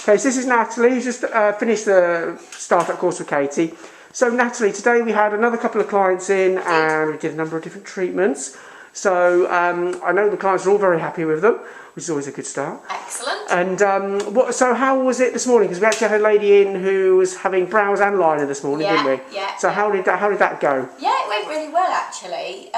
Okay, so this is Natalie, who's just finished the startup course with Katy. So Natalie, today we had another couple of clients in and we did a number of different treatments. So I know the clients are all very happy with them, which is always a good start. Excellent. And so how was it this morning? Because we actually had a lady in who was having brows and liner this morning, didn't we? Yeah. So how did that go? Yeah, it went really well actually.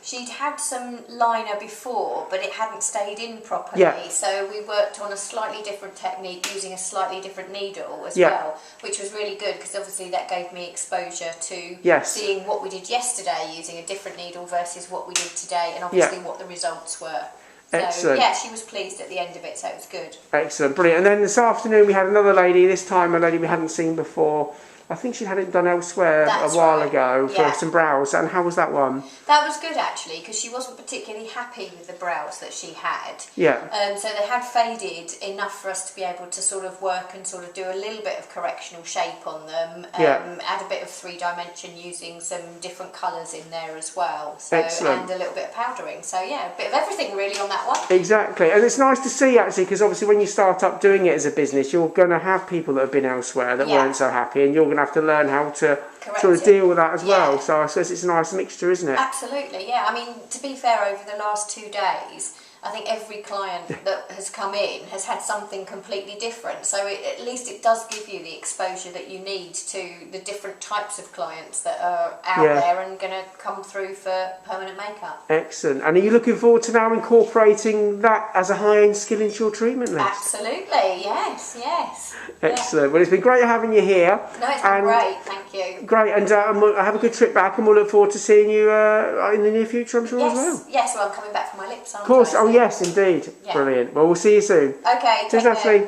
She'd had some liner before, but it hadn't stayed in properly. Yeah. So we worked on a slightly different technique using a slightly different needle as well, which was really good because obviously that gave me exposure to seeing what we did yesterday using a different needle versus what we did today, and obviously what the results were. So, excellent. yeah, she was pleased at the end of it, so it was good. Excellent, brilliant. And then this afternoon we had another lady, this time a lady we hadn't seen before. I think she'd had it done elsewhere a while ago for some brows. And how was that one? That was good actually, because she wasn't particularly happy with the brows that she had. Yeah. So they had faded enough for us to be able to sort of work and sort of do a little bit of correctional shape on them. Add a bit of 3-dimension using some different colours in there as well. So, excellent. And a little bit of powdering. So yeah, a bit of everything really on that one. Exactly. And it's nice to see actually, because obviously when you start up doing it as a business, you're going to have people that have been elsewhere that weren't so happy, and you're going to have to learn how to sort of deal with that as well. So I suppose it's a nice mixture, isn't it? Absolutely, yeah. I mean, to be fair, over the last 2 days, I think every client that has come in has had something completely different. So at least it does give you the exposure that you need to the different types of clients that are out there and going to come through for permanent makeup. Excellent. And are you looking forward to now incorporating that as a high-end skill into your treatment list? Absolutely, yes. Excellent. Well, it's been great having you here. No, it's been great, thank you. Great, and have a good trip back, and we'll look forward to seeing you in the near future, I'm sure, as well. Yes, well, I'm coming back for my lips, aren't Of course, I? oh yes, indeed. Brilliant. Well, we'll see you soon. Okay, Cheers, Natalie. Bye.